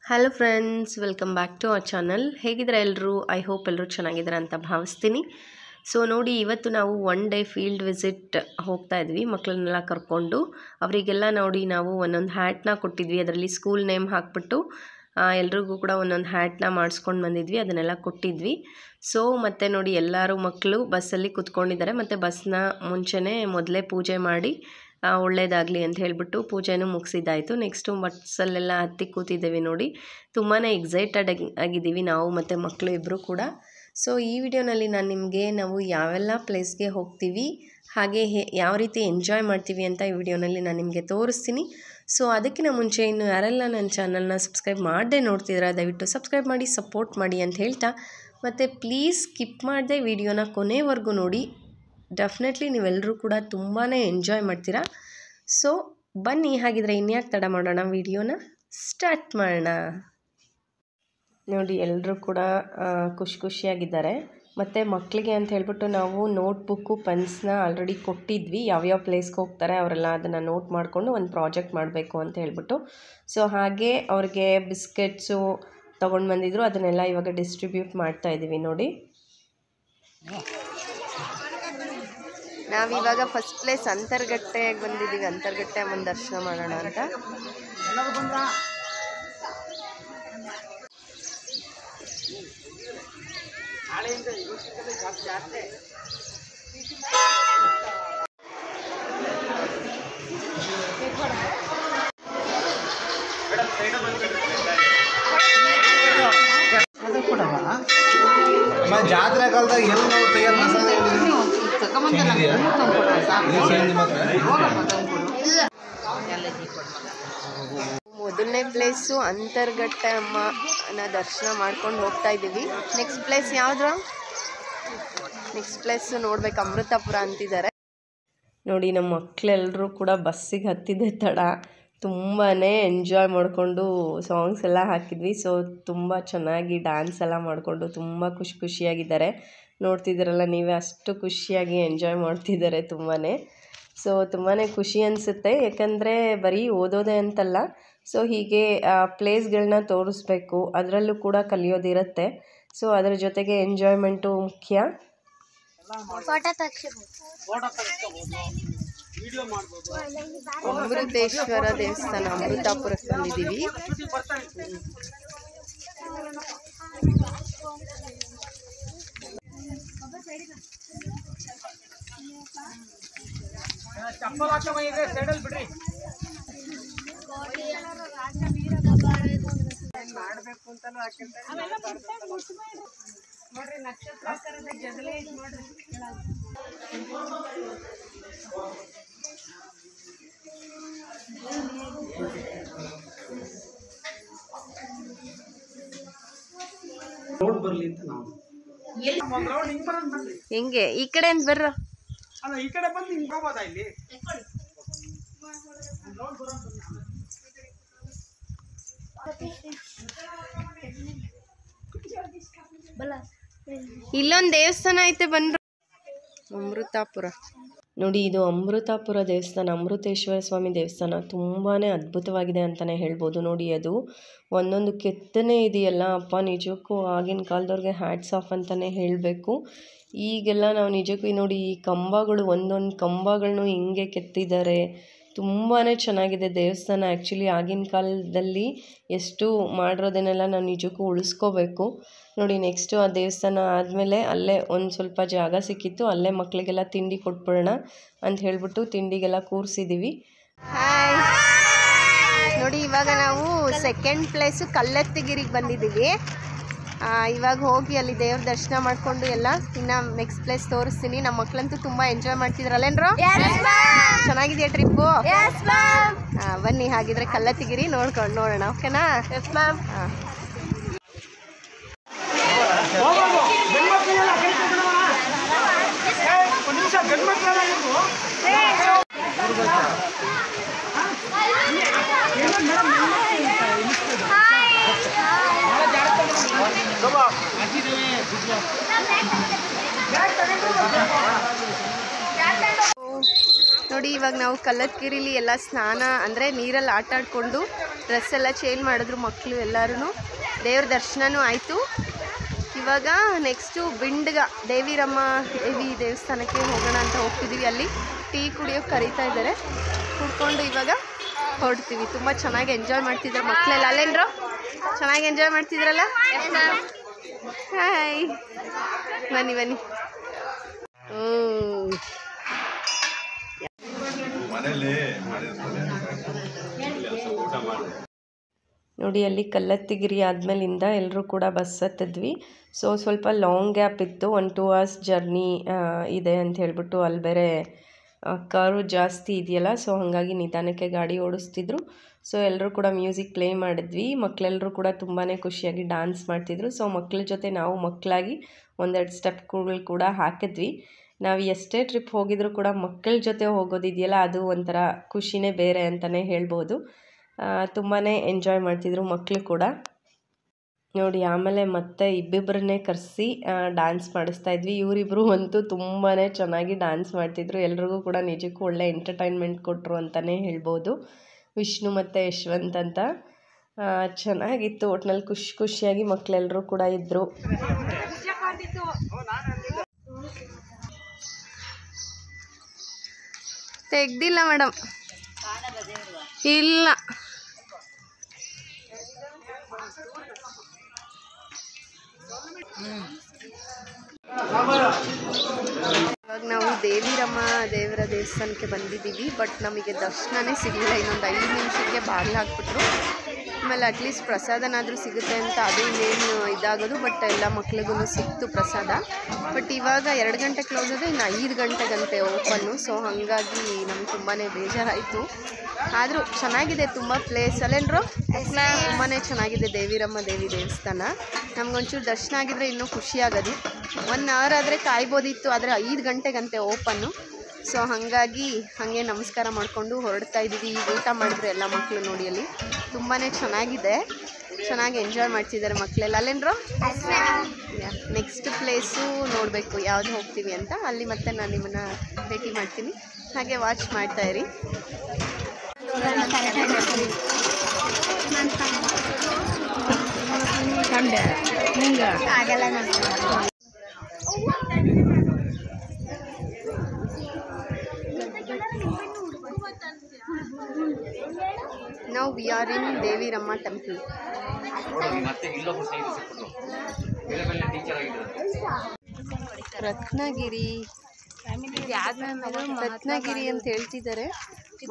Hello friends, welcome back to our channel. ಹೇಗಿದ್ರೆ ಎಲ್ಲರೂ? I hope ಎಲ್ಲರೂ ಚೆನ್ನಾಗಿದ್ದಾರೆ ಅಂತ ಭಾವಿಸ್ತೀನಿ. ಸೊ ನೋಡಿ, ಇವತ್ತು ನಾವು ಒನ್ ಡೇ ಫೀಲ್ಡ್ ವಿಸಿಟ್ ಹೋಗ್ತಾ ಇದ್ವಿ ಮಕ್ಕಳನ್ನೆಲ್ಲ ಕರ್ಕೊಂಡು. ಅವರಿಗೆಲ್ಲ ನೋಡಿ ನಾವು ಒಂದೊಂದು ಹ್ಯಾಟ್ನ ಕೊಟ್ಟಿದ್ವಿ. ಅದರಲ್ಲಿ ಸ್ಕೂಲ್ ನೇಮ್ ಹಾಕ್ಬಿಟ್ಟು ಎಲ್ರಿಗೂ ಕೂಡ ಒಂದೊಂದು ಹ್ಯಾಟ್ನ ಮಾಡಿಸ್ಕೊಂಡು ಬಂದಿದ್ವಿ, ಅದನ್ನೆಲ್ಲ ಕೊಟ್ಟಿದ್ವಿ. ಸೊ ಮತ್ತು ನೋಡಿ, ಎಲ್ಲರೂ ಮಕ್ಕಳು ಬಸ್ಸಲ್ಲಿ ಕೂತ್ಕೊಂಡಿದ್ದಾರೆ. ಮತ್ತು ಬಸ್ನ ಮೊದಲೇ ಪೂಜೆ ಮಾಡಿ ಒಳ್ಳೆಯದಾಗಲಿ ಅಂತ ಹೇಳಿಬಿಟ್ಟು ಪೂಜೆನೂ ಮುಗಿಸಿದ್ದಾಯಿತು. ನೆಕ್ಸ್ಟು ಬಸ್ಸಲ್ಲೆಲ್ಲ ಹತ್ತಿ ಕೂತಿದ್ದೇವೆ. ನೋಡಿ, ತುಂಬಾ ಎಕ್ಸೈಟೆಡ್ ಆಗಿದ್ದೀವಿ ನಾವು ಮತ್ತು ಮಕ್ಕಳು ಇಬ್ಬರು ಕೂಡ. ಸೊ ಈ ವಿಡಿಯೋನಲ್ಲಿ ನಾನು ನಿಮಗೆ ನಾವು ಯಾವೆಲ್ಲ ಪ್ಲೇಸ್ಗೆ ಹೋಗ್ತೀವಿ, ಹಾಗೆ ಯಾವ ರೀತಿ ಎಂಜಾಯ್ ಮಾಡ್ತೀವಿ ಅಂತ ಈ ವಿಡಿಯೋನಲ್ಲಿ ನಾನು ನಿಮಗೆ ತೋರಿಸ್ತೀನಿ. ಸೊ ಅದಕ್ಕಿಂತ ಮುಂಚೆ ಇನ್ನು ಯಾರೆಲ್ಲ ನನ್ನ ಚಾನಲ್ನ ಸಬ್ಸ್ಕ್ರೈಬ್ ಮಾಡದೆ ನೋಡ್ತಿದ್ದೀರಾ, ದಯವಿಟ್ಟು ಸಬ್ಸ್ಕ್ರೈಬ್ ಮಾಡಿ, ಸಪೋರ್ಟ್ ಮಾಡಿ ಅಂತ ಹೇಳ್ತಾ, ಮತ್ತು ಪ್ಲೀಸ್ ಸ್ಕಿಪ್ ಮಾಡದೆ ವಿಡಿಯೋನ ಕೊನೆವರೆಗೂ ನೋಡಿ. ಡೆಫಿನೆಟ್ಲಿ ನೀವೆಲ್ಲರೂ ಕೂಡ ತುಂಬಾ ಎಂಜಾಯ್ ಮಾಡ್ತೀರಾ. ಸೊ ಬನ್ನಿ, ಹಾಗಿದ್ರೆ ಇನ್ಯಾಕೆ ತಡ ಮಾಡೋಣ, ವಿಡಿಯೋನ ಸ್ಟಾರ್ಟ್ ಮಾಡೋಣ. ನೋಡಿ, ಎಲ್ಲರೂ ಕೂಡ ಖುಷಿಯಾಗಿದ್ದಾರೆ. ಮತ್ತು ಮಕ್ಕಳಿಗೆ ಅಂತ ಹೇಳ್ಬಿಟ್ಟು ನಾವು ನೋಟ್ಬುಕ್ಕು ಪೆನ್ಸ್ನ ಆಲ್ರೆಡಿ ಕೊಟ್ಟಿದ್ವಿ. ಯಾವ್ಯಾವ ಪ್ಲೇಸ್ಗೆ ಹೋಗ್ತಾರೆ ಅವರೆಲ್ಲ ಅದನ್ನು ನೋಟ್ ಮಾಡಿಕೊಂಡು ಒಂದು ಪ್ರಾಜೆಕ್ಟ್ ಮಾಡಬೇಕು ಅಂತ ಹೇಳ್ಬಿಟ್ಟು. ಸೊ ಹಾಗೆ ಅವ್ರಿಗೆ ಬಿಸ್ಕೆಟ್ಸು ತೊಗೊಂಡು ಬಂದಿದ್ರು, ಅದನ್ನೆಲ್ಲ ಇವಾಗ ಡಿಸ್ಟ್ರಿಬ್ಯೂಟ್ ಮಾಡ್ತಾ ಇದ್ದೀವಿ. ನೋಡಿ, ನಾವಿವಾಗ ಫಸ್ಟ್ ಪ್ಲೇಸ್ ಅಂತರ್ಗಟ್ಟೆಗೆ ಬಂದಿದ್ದೀವಿ. ಅಂತರ್ಗಟ್ಟೆ ಅಮ್ಮನ ದರ್ಶನ ಮಾಡೋಣ ಅಂತ. ಜಾತ್ರೆ ಕಾಲದಾಗ ಎಲ್ಲ ನಾವು ತಯಾರು ಮಸಾಲೆ ಮೊದಲನೇ ಪ್ಲೇಸು ಅಂತರ್ಗಟ್ಟೆ ಅಮ್ಮನ ದರ್ಶನ ಮಾಡ್ಕೊಂಡು ಹೋಗ್ತಾ ಇದ್ದೀವಿ. ನೆಕ್ಸ್ಟ್ ಪ್ಲೇಸ್ ಯಾವುದು? ನೆಕ್ಸ್ಟ್ ಪ್ಲೇಸ್ ನೋಡ್ಬೇಕು, ಅಮೃತಾಪುರ ಅಂತಿದ್ದಾರೆ. ನೋಡಿ, ನಮ್ಮ ಮಕ್ಕಳೆಲ್ಲರೂ ಕೂಡ ಬಸ್ಸಿಗೆ ಹತ್ತಿದ್ದೆ ತಡ ತುಂಬಾ ಎಂಜಾಯ್ ಮಾಡಿಕೊಂಡು ಸಾಂಗ್ಸ್ ಎಲ್ಲ ಹಾಕಿದ್ವಿ. ಸೊ ತುಂಬ ಚೆನ್ನಾಗಿ ಡ್ಯಾನ್ಸ್ ಎಲ್ಲ ಮಾಡಿಕೊಂಡು ತುಂಬ ಖುಷಿಯಾಗಿದ್ದಾರೆ. ನೋಡ್ತಿದ್ದೀರಲ್ಲ ನೀವೇ, ಅಷ್ಟು ಖುಷಿಯಾಗಿ ಎಂಜಾಯ್ ಮಾಡ್ತಿದ್ದಾರೆ ತುಂಬಾ. ಸೊ ತುಂಬಾ ಖುಷಿ ಅನಿಸುತ್ತೆ, ಯಾಕಂದರೆ ಬರೀ ಓದೋದೇ ಅಂತಲ್ಲ, ಸೊ ಹೀಗೆ ಪ್ಲೇಸ್ಗಳನ್ನ ತೋರಿಸ್ಬೇಕು, ಅದರಲ್ಲೂ ಕೂಡ ಕಲಿಯೋದಿರುತ್ತೆ. ಸೊ ಅದರ ಜೊತೆಗೆ ಎಂಜಾಯ್ಮೆಂಟು ಮುಖ್ಯ. ಅಮೃತೇಶ್ವರ ದೇವಸ್ಥಾನ, ಅಮೃತಾಪುರಕ್ಕೆ ಬಂದಿದ್ದೀವಿ. ಹೆಂಗೆ ಈ ಕಡೆ ಅಂತ ಬರ್ರ, ಈ ಕಡೆ ಬಂದು ಹಿಂಗೆ ಹೋಗೋದಾ? ಇಲ್ಲಿ ಇಲ್ಲೊಂದು ದೇವಸ್ಥಾನ ಐತೆ, ಬನ್ರಿ. ಅಮೃತಾಪುರ ನೋಡಿ, ಇದು ಅಮೃತಾಪುರ ದೇವಸ್ಥಾನ, ಅಮೃತೇಶ್ವರ ಸ್ವಾಮಿ ದೇವಸ್ಥಾನ. ತುಂಬಾ ಅದ್ಭುತವಾಗಿದೆ ಅಂತಲೇ ಹೇಳ್ಬೋದು. ನೋಡಿ, ಅದು ಒಂದೊಂದು ಕೆತ್ತನೆ ಇದೆಯಲ್ಲ, ಅಪ್ಪ ನಿಜಕ್ಕೂ ಆಗಿನ ಕಾಲದವ್ರಿಗೆ ಹ್ಯಾಟ್ಸ್ ಆಫ್ ಅಂತಲೇ ಹೇಳಬೇಕು. ಈಗೆಲ್ಲ ನಾವು ನಿಜಕ್ಕೂ ನೋಡಿ, ಈ ಕಂಬಗಳು, ಒಂದೊಂದು ಕಂಬಗಳನ್ನು ಹಿಂಗೆ ಕೆತ್ತಿದ್ದಾರೆ. ತುಂಬಾ ಚೆನ್ನಾಗಿದೆ ದೇವಸ್ಥಾನ. ಆ್ಯಕ್ಚುಲಿ ಆಗಿನ ಕಾಲದಲ್ಲಿ ಎಷ್ಟು ಮಾಡಿರೋದನ್ನೆಲ್ಲ ನಾವು ನಿಜಕ್ಕೂ ಉಳಿಸ್ಕೋಬೇಕು. ನೋಡಿ, ನೆಕ್ಸ್ಟು ಆ ದೇವಸ್ಥಾನ ಆದಮೇಲೆ ಅಲ್ಲೇ ಒಂದು ಸ್ವಲ್ಪ ಜಾಗ ಸಿಕ್ಕಿತ್ತು, ಅಲ್ಲೇ ಮಕ್ಕಳಿಗೆಲ್ಲ ತಿಂಡಿ ಕೊಟ್ಬಿಡೋಣ ಅಂತ ಹೇಳ್ಬಿಟ್ಟು ತಿಂಡಿಗೆಲ್ಲ ಕೂರಿಸಿದ್ದೀವಿ. ನೋಡಿ, ಇವಾಗ ನಾವು ಸೆಕೆಂಡ್ ಪ್ಲೇಸು ಕಲ್ಲತ್ತಿಗಿರಿಗೆ ಬಂದಿದ್ದೀವಿ. ಇವಾಗ ಹೋಗಿ ಅಲ್ಲಿ ದೇವ್ರ ದರ್ಶನ ಮಾಡಿಕೊಂಡು ಎಲ್ಲ ಇನ್ನು ನೆಕ್ಸ್ಟ್ ಪ್ಲೇಸ್ ತೋರಿಸ್ತೀನಿ. ನಮ್ಮ ಮಕ್ಕಳಂತೂ ತುಂಬ ಎಂಜಾಯ್ ಮಾಡ್ತಿದ್ರಲ್ಲೇನ್ರು? ಚೆನ್ನಾಗಿದೆಯಾ ಟ್ರಿಪ್ಪು? ಬನ್ನಿ, ಹಾಗಿದ್ರೆ ಕಲ್ಲತ್ತಿಗಿರಿ ನೋಡೋಣ. ಓಕೆನಾ? Yes ma'am. ನೋಡಿ ಇವಾಗ ನಾವು ಕಲ್ಲತ್ಗಿರಿಲಿ ಎಲ್ಲ ಸ್ನಾನ ಅಂದರೆ ನೀರಲ್ಲಿ ಆಟ ಆಡಿಕೊಂಡು ಡ್ರೆಸ್ ಎಲ್ಲ ಚೇಂಜ್ ಮಾಡಿದ್ರು ಮಕ್ಕಳು ಎಲ್ಲರೂ. ದೇವ್ರ ದರ್ಶನವೂ ಆಯಿತು. ಇವಾಗ ನೆಕ್ಸ್ಟು ಬಿಂಡ್ಗ ದೇವಿರಮ್ಮ ದೇವಿ ದೇವಸ್ಥಾನಕ್ಕೆ ಹೋಗೋಣ ಅಂತ ಹೋಗ್ತಿದ್ದೀವಿ. ಅಲ್ಲಿ ಟೀ ಕುಡಿಯೋಕ್ಕೆ ಕರೀತಾ ಇದ್ದಾರೆ. ಕುಡ್ಕೊಂಡು ಇವಾಗ ಹೊರಡ್ತೀವಿ. ತುಂಬ ಚೆನ್ನಾಗಿ ಎಂಜಾಯ್ ಮಾಡ್ತಿದ್ದಾರೆ ಮಕ್ಕಳೆಲ್ಲ. ಅಲ್ಲೇನ್ರು ಚೆನ್ನಾಗಿ ಎಂಜಾಯ್ ಮಾಡ್ತಿದ್ರಲ್ಲ? ಹಾಯ್, ಬನ್ನಿ ಬನ್ನಿ. ನೋಡಿ ಅಲ್ಲಿ ಕಲ್ಲತ್ತಿಗಿರಿ ಆದಮೇಲಿಂದ ಎಲ್ಲರೂ ಕೂಡ ಬಸ್ ಹತ್ತಿದ್ವಿ. ಸೊ ಸ್ವಲ್ಪ ಲಾಂಗ್ ಗ್ಯಾಪ್ ಇತ್ತು, 1-2 hours ಜರ್ನಿ ಇದೆ ಅಂತ ಹೇಳ್ಬಿಟ್ಟು. ಅಲ್ಲಿ ಬೇರೆ ಕಾರು ಜಾಸ್ತಿ ಇದೆಯಲ್ಲ, ಸೊ ಹಾಗಾಗಿ ನಿಧಾನಕ್ಕೆ ಗಾಡಿ ಓಡಿಸ್ತಿದ್ರು. ಸೊ ಎಲ್ಲರೂ ಕೂಡ ಮ್ಯೂಸಿಕ್ ಪ್ಲೇ ಮಾಡಿದ್ವಿ. ಮಕ್ಕಳೆಲ್ಲರೂ ಕೂಡ ತುಂಬಾ ಖುಷಿಯಾಗಿ ಡ್ಯಾನ್ಸ್ ಮಾಡ್ತಿದ್ರು. ಸೊ ಮಕ್ಕಳ ಜೊತೆ ನಾವು ಮಕ್ಕಳಾಗಿ ಒಂದೆರಡು ಸ್ಟೆಪ್ಗಳು ಕೂಡ ಹಾಕಿದ್ವಿ. ನಾವು ಎಷ್ಟೇ ಟ್ರಿಪ್ ಹೋಗಿದ್ರು ಕೂಡ ಮಕ್ಕಳ ಜೊತೆ ಹೋಗೋದಿದೆಯಲ್ಲ, ಅದು ಒಂಥರ ಖುಷಿನೇ ಬೇರೆ ಅಂತಲೇ ಹೇಳ್ಬೋದು. ತುಂಬಾ ಎಂಜಾಯ್ ಮಾಡ್ತಿದ್ರು ಮಕ್ಕಳು ಕೂಡ. ನೋಡಿ ಆಮೇಲೆ ಮತ್ತೆ ಇಬ್ಬಿಬ್ಬರನ್ನೇ ಕರೆಸಿ ಡ್ಯಾನ್ಸ್ ಮಾಡಿಸ್ತಾ ಇದ್ವಿ. ಇವರಿಬ್ಬರು ಅಂತೂ ತುಂಬಾ ಚೆನ್ನಾಗಿ ಡ್ಯಾನ್ಸ್ ಮಾಡ್ತಿದ್ರು. ಎಲ್ರಿಗೂ ಕೂಡ ನಿಜಕ್ಕೂ ಒಳ್ಳೆ ಎಂಟರ್ಟೈನ್ಮೆಂಟ್ ಕೊಟ್ಟರು ಅಂತಲೇ ಹೇಳ್ಬೋದು. ವಿಷ್ಣು ಮತ್ತು ಯಶವಂತ್ ಅಂತ ಚೆನ್ನಾಗಿತ್ತು. ಒಟ್ನಲ್ಲಿ ಖುಷಿಯಾಗಿ ಮಕ್ಕಳೆಲ್ಲರೂ ಕೂಡ ಇದ್ದರು. ತೆಗ್ದಿಲ್ಲ ಮೇಡಮ್, ಇಲ್ಲ. ಇವಾಗ ನಾವು ದೇವಿರಮ್ಮ ದೇವರ ದೇವಸ್ಥಾನಕ್ಕೆ ಬಂದಿದ್ದೀವಿ. ಬಟ್ ನಮಗೆ ದರ್ಶನನೇ ಸಿಗಲಿಲ್ಲ. ಇನ್ನೊಂದು 5 ನಿಮಿಷಕ್ಕೆ ಬಾಗಿಲು ಹಾಕ್ಬಿಟ್ರು. ಆಮೇಲೆ ಅಟ್ಲೀಸ್ಟ್ ಪ್ರಸಾದನಾದರೂ ಸಿಗುತ್ತೆ ಅಂತ ಅದು ಇನ್ನೇನು ಇದಾಗೋದು. ಬಟ್ ಎಲ್ಲ ಮಕ್ಳಿಗೂ ಸಿಕ್ತು ಪ್ರಸಾದ. ಬಟ್ ಇವಾಗ 2 ಗಂಟೆ ಕ್ಲೋಸ್ ಇದೆ, ಇನ್ನು 5 ಗಂಟೆಗಂತೆ ಓಪನ್ನು. ಸೊ ಹಾಗಾಗಿ ನಮ್ಗೆ ತುಂಬಾ ಬೇಜಾರಾಯಿತು. ಆದರೂ ಚೆನ್ನಾಗಿದೆ ತುಂಬ ಪ್ಲೇಸ್. ಅಲ್ಲೇನ್ರು ತುಂಬಾ ಚೆನ್ನಾಗಿದೆ ದೇವಿರಮ್ಮ ದೇವಿ ದೇವಸ್ಥಾನ. ನಮಗೊಂಚೂರು ದರ್ಶನ ಆಗಿದ್ರೆ ಇನ್ನೂ ಖುಷಿಯಾಗೋದು. 1 hour ಆದರೆ ಕಾಯ್ಬೋದಿತ್ತು, ಆದರೆ 5 ಗಂಟೆಗಂತೆ ಓಪನ್ನು. ಸೊ ಹಾಗಾಗಿ ಹಾಗೆ ನಮಸ್ಕಾರ ಮಾಡಿಕೊಂಡು ಹೊರಡ್ತಾ ಇದ್ದೀವಿ. ಈಗ ಊಟ ಮಾಡಿದ್ರು ಎಲ್ಲ ಮಕ್ಕಳು. ನೋಡಿ ಅಲ್ಲಿ ತುಂಬಾ ಚೆನ್ನಾಗಿದೆ, ಚೆನ್ನಾಗಿ ಎಂಜಾಯ್ ಮಾಡ್ತಿದ್ದಾರೆ ಮಕ್ಕಳೆಲ್ಲ. ಅಲ್ಲೇನ್ರು ನೆಕ್ಸ್ಟ್ ಪ್ಲೇಸು ನೋಡಬೇಕು ಯಾವುದು ಹೋಗ್ತೀವಿ ಅಂತ. ಅಲ್ಲಿ ಮತ್ತೆ ನಾನು ನಿಮ್ಮನ್ನು ಭೇಟಿ ಮಾಡ್ತೀನಿ. ಹಾಗೆ ವಾಚ್ ಮಾಡ್ತಾಯಿರಿ. Now we are in Devirama temple. Ratnagiri ಅಂತ ಹೇಳ್ತಿದ್ದಾರೆ.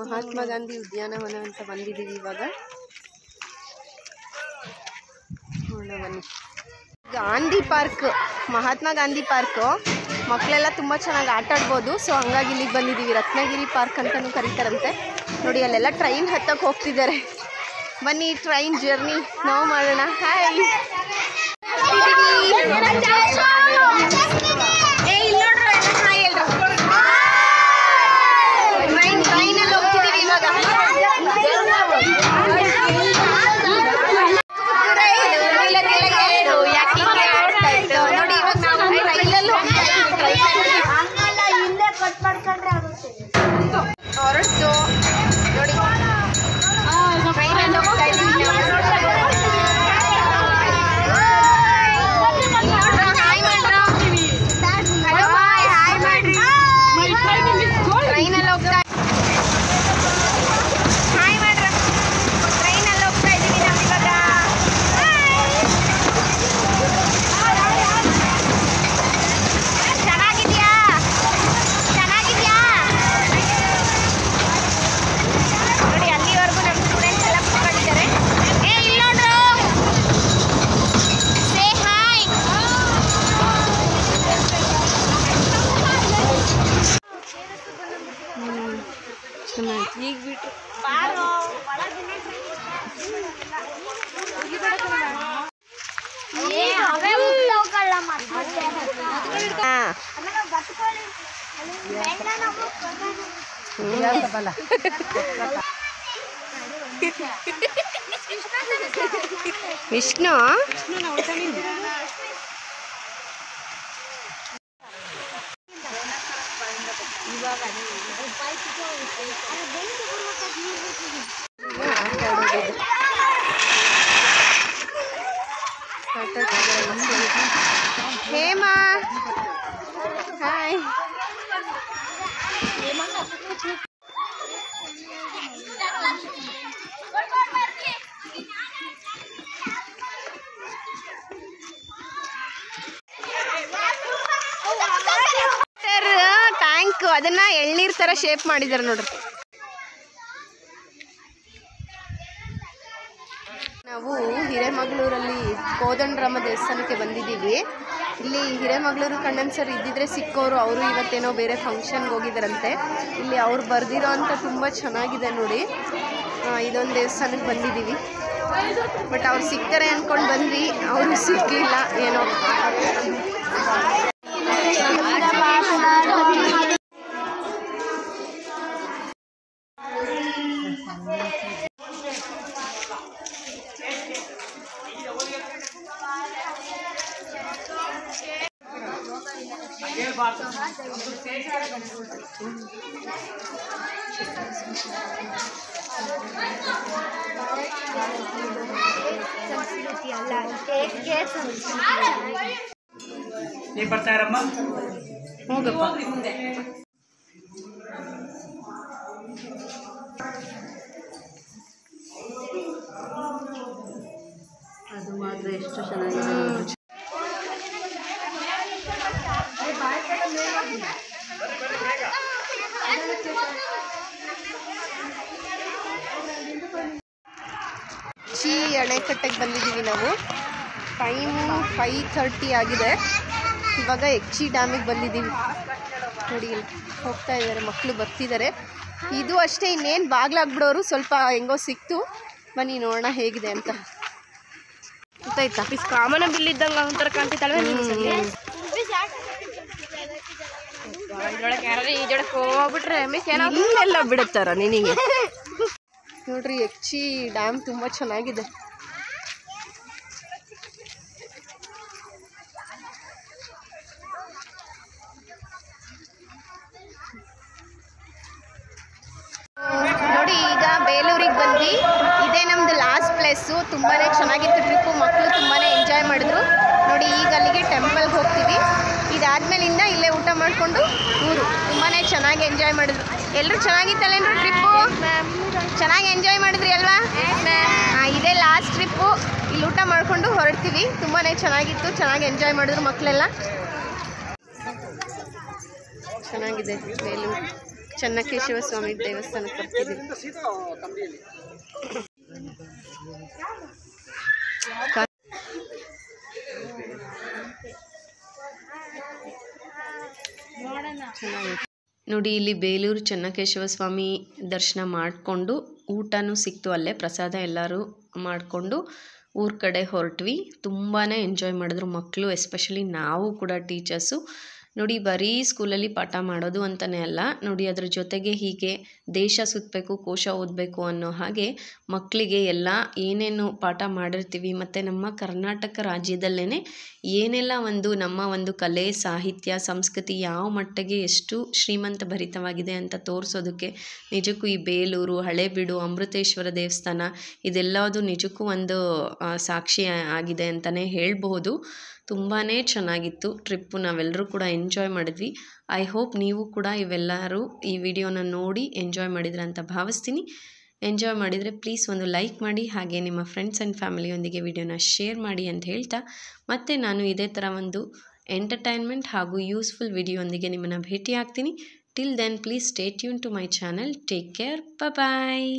ಮಹಾತ್ಮ ಗಾಂಧಿ ಉದ್ಯಾನವನ ಅಂತ ಬಂದಿದ್ದೀವಿ ಇವಾಗ. ಬನ್ನಿ. Gandhi park, Mahatma Gandhi park. ಮಕ್ಕಳೆಲ್ಲ ತುಂಬ ಚೆನ್ನಾಗಿ ಆಟ ಆಡ್ಬೋದು. ಸೊ ಹಂಗಾಗಿ ಇಲ್ಲಿಗೆ ಬಂದಿದ್ದೀವಿ. ರತ್ನಗಿರಿ ಪಾರ್ಕ್ ಅಂತಲೂ ಕರೀತಾರಂತೆ. ನೋಡಿ ಅಲ್ಲೆಲ್ಲ ಟ್ರೈನ್ ಹತ್ತಕ್ಕೆ ಹೋಗ್ತಿದ್ದಾರೆ. ಬನ್ನಿ ಟ್ರೈನ್ ಜರ್ನಿ ನಾವು ಮಾಡೋಣ. ಹಾಯ್, ಟ್ರೈನಲ್ಲಿ ಹೋಗ್ತಿದ್ದೀವಿ ಇವಾಗ. ನೋಡಿ ಇವಾಗ ನಾವು ರೈಲಲ್ಲಿ ಹೊರಟು ನೋಡಿ ಟ್ರೈನಲ್ಲಿ ಹೋಗ್ತಾ ಇದ್ದೀವಿ. ಟ್ರೈನಲ್ಲಿ ಹೋಗ್ತಾ ಹಾಯ್ ಮಾಡ್ರ. ಟ್ರೈನಲ್ಲಿ ಹೋಗ್ತಾ ಇದ್ದೀವಿ ನಾವು ಇವಾಗ. ಚೆನ್ನಾಗಿದ್ಯಾ? ಚೆನ್ನಾಗಿದ್ಯಾ? ನೋಡಿ ಅಲ್ಲಿವರೆಗೂ ನಮ್ಮ ಸ್ಟೂಡೆಂಟ್ಸ್ ಎಲ್ಲ ಕೂತ್ಕೊಂಡಿದ್ದಾರೆ. ಇಲ್ಲಿ ನೋಡ್ರು, ಸೇ ಹಾಯ್. ಚೆನ್ನಾಗಿ ಈಗ ಬಿಟ್ಟು ವಿಷ್ಣು ಇವಾಗ ಟ್ಯಾಂಕ್ ಅದನ್ನ ಎಳ್ನೀರ್ ತರ ಶೇಪ್ ಮಾಡಿದಾರೆ ನೋಡ್ರಿ. ನಾವು ಹಿರೇಮಗಳೂರಲ್ಲಿ ಕೋದಂಡರಾಮ ದೇವಸ್ಥಾನಕ್ಕೆ ಬಂದಿದ್ದೀವಿ. ಇಲ್ಲಿ ಹಿರೇಮಗಳೂರು ಕಣ್ಣನ್ ಸರ್ ಇದ್ದಿದ್ರೆ ಸಿಕ್ಕೋರು, ಅವರು ಇವತ್ತೇನೋ ಬೇರೆ ಫಂಕ್ಷನ್ಗೆ ಹೋಗಿದ್ದಾರಂತೆ. ಇಲ್ಲಿ ಅವ್ರು ಬರ್ದಿರೋ ಅಂತ ತುಂಬ ಚೆನ್ನಾಗಿದೆ ನೋಡಿ. ಇದೊಂದು ದೇವಸ್ಥಾನಕ್ಕೆ ಬಂದಿದ್ದೀವಿ. ಬಟ್ ಅವ್ರು ಸಿಗ್ತಾರೆ ಅಂದ್ಕೊಂಡು ಬಂದ್ವಿ, ಅವರು ಸಿಕ್ಕಿಲ್ಲ ಏನೋ. ನೀವು ಬರ್ತಾ ಇರಮ್ಮ, ಹೋಗಪ್ಪ. ಅದು ಮಾತ್ರ ಎಷ್ಟು ಚೆನ್ನಾಗಿದೆ. ಅಣೆಕಟ್ಟೆಗೆ ಬಂದಿದ್ದೀವಿ ನಾವು. ಟೈಮು 5:30 ಆಗಿದೆ. ಇವಾಗ ಎಚ್ಚಿ ಡ್ಯಾಮಿಗೆ ಬಂದಿದ್ದೀವಿ ನೋಡಿ. ಹೋಗ್ತಾ ಇದ್ದಾರೆ ಮಕ್ಕಳು, ಬರ್ತಿದ್ದಾರೆ. ಇದು ಅಷ್ಟೇ, ಇನ್ನೇನು ಬಾಗ್ಲಾಗ್ಬಿಡೋರು. ಸ್ವಲ್ಪ ಹೆಂಗೋ ಸಿಕ್ತು, ಬನ್ನಿ ನೋಡೋಣ ಹೇಗಿದೆ ಅಂತ. ಗೊತ್ತಾಯ್ತಾ? ಕಾಮನ ಬಿಲ್ ಇದ್ದಂಗೆ ಒಂಥರ ಕಾಣ್ತಿತ್ತಲ್ವ. ಹೋಗ್ಬಿಟ್ರೆ ಇಲ್ಲೆಲ್ಲ ಬಿಡುತ್ತಾರ ನಿನಗೆ. ನೋಡ್ರಿ, ಎಚ್ಚಿ ಡ್ಯಾಮ್ ತುಂಬ ಚೆನ್ನಾಗಿದೆ. ನೋಡಿ, ಈಗ ಬೇಲೂರಿಗೆ ಬಂದ್ವಿ. ಇದೇ ನಮ್ದು ಲಾಸ್ಟ್ ಪ್ಲೇಸು. ತುಂಬಾ ಚೆನ್ನಾಗಿತ್ತು ಟ್ರಿಪ್ಪು. ಮಕ್ಕಳು ತುಂಬಾ ಎಂಜಾಯ್ ಮಾಡಿದ್ರು ನೋಡಿ. ಈಗ ಅಲ್ಲಿಗೆ ಟೆಂಪಲ್ಗೆ ಹೋಗ್ತೀವಿ. ಇದಾದ್ಮೇಲಿಂದ ಇಲ್ಲೇ ಊಟ ಮಾಡಿಕೊಂಡು ಊರು. ತುಂಬಾ ಚೆನ್ನಾಗಿ ಎಂಜಾಯ್ ಮಾಡಿದ್ರು. ಎಲ್ಲರೂ ಚೆನ್ನಾಗಿತ್ತಲ್ಲೇನ್ರು ಟ್ರಿಪ್ಪು? ಚೆನ್ನಾಗಿ ಎಂಜಾಯ್ ಮಾಡಿದ್ರಿ ಅಲ್ವಾ? ಇದೇ ಲಾಸ್ಟ್ ಟ್ರಿಪ್ಪು. ಇಲ್ಲಿ ಊಟ ಮಾಡಿಕೊಂಡು ಹೊರಡ್ತೀವಿ. ತುಂಬಾ ಚೆನ್ನಾಗಿತ್ತು, ಚೆನ್ನಾಗಿ ಎಂಜಾಯ್ ಮಾಡಿದ್ರು ಮಕ್ಕಳೆಲ್ಲ. ಚೆನ್ನಾಗಿದೆ ಬೇಲೂರು. ಚೆನ್ನಕೇಶವ ಸ್ವಾಮಿ ದೇವಸ್ಥಾನಕ್ಕೆ ಬರ್ತಿದ್ದೀವಿ. ನೋಡಿ, ಇಲ್ಲಿ ಬೇಲೂರು ಚೆನ್ನಕೇಶವ ಸ್ವಾಮಿ ದರ್ಶನ ಮಾಡಿಕೊಂಡು ಊಟನೂ ಸಿಕ್ತು ಅಲ್ಲೇ. ಪ್ರಸಾದ ಎಲ್ಲರೂ ಮಾಡಿಕೊಂಡು ಊರ ಕಡೆ ಹೊರಟ್ವಿ. ತುಂಬಾ ಎಂಜಾಯ್ ಮಾಡಿದ್ರು ಮಕ್ಕಳು, ಎಸ್ಪೆಷಲಿ ನಾವು ಕೂಡ ಟೀಚರ್ಸು. ನೋಡಿ, ಬರೀ ಸ್ಕೂಲಲ್ಲಿ ಪಾಠ ಮಾಡೋದು ಅಂತಲೇ ಅಲ್ಲ ನೋಡಿ, ಅದ್ರ ಜೊತೆಗೆ ಹೀಗೆ ದೇಶ ಸುತ್ತಬೇಕು, ಕೋಶ ಓದಬೇಕು ಅನ್ನೋ ಹಾಗೆ ಮಕ್ಕಳಿಗೆ ಎಲ್ಲ ಏನೇನು ಪಾಠ ಮಾಡಿರ್ತೀವಿ, ಮತ್ತು ನಮ್ಮ ಕರ್ನಾಟಕ ರಾಜ್ಯದಲ್ಲೇ ಏನೆಲ್ಲ ನಮ್ಮ ಒಂದು ಕಲೆ, ಸಾಹಿತ್ಯ, ಸಂಸ್ಕೃತಿ ಯಾವ ಮಟ್ಟಿಗೆ ಎಷ್ಟು ಶ್ರೀಮಂತ ಭರಿತವಾಗಿದೆ ಅಂತ ತೋರಿಸೋದಕ್ಕೆ ನಿಜಕ್ಕೂ ಈ ಬೇಲೂರು, ಹಳೇಬೀಡು, ಅಮೃತೇಶ್ವರ ದೇವಸ್ಥಾನ ಇದೆಲ್ಲದು ನಿಜಕ್ಕೂ ಒಂದು ಸಾಕ್ಷಿ ಆಗಿದೆ ಅಂತಲೇ ಹೇಳ್ಬಹುದು. ತುಂಬಾ ಚೆನ್ನಾಗಿತ್ತು ಟ್ರಿಪ್ಪು. ನಾವೆಲ್ಲರೂ ಕೂಡ ಎಂಜಾಯ್ ಮಾಡಿದ್ವಿ. ಐ ಹೋಪ್ ನೀವು ಕೂಡ ಇವೆಲ್ಲರೂ ಈ ವಿಡಿಯೋನ ನೋಡಿ ಎಂಜಾಯ್ ಮಾಡಿದ್ರೆ ಅಂತ ಭಾವಿಸ್ತೀನಿ. ಎಂಜಾಯ್ ಮಾಡಿದರೆ ಪ್ಲೀಸ್ ಒಂದು ಲೈಕ್ ಮಾಡಿ, ಹಾಗೆ ನಿಮ್ಮ ಫ್ರೆಂಡ್ಸ್ ಆ್ಯಂಡ್ ಫ್ಯಾಮಿಲಿಯೊಂದಿಗೆ ವಿಡಿಯೋನ ಶೇರ್ ಮಾಡಿ ಅಂತ ಹೇಳ್ತಾ, ಮತ್ತೆ ನಾನು ಇದೇ ಥರ ಒಂದು ಎಂಟರ್ಟೈನ್ಮೆಂಟ್ ಹಾಗೂ ಯೂಸ್ಫುಲ್ ವಿಡಿಯೋಂದಿಗೆ ನಿಮ್ಮನ್ನು ಭೇಟಿ ಆಗ್ತೀನಿ. Till then please stay tune to my channel. Take care. Bye.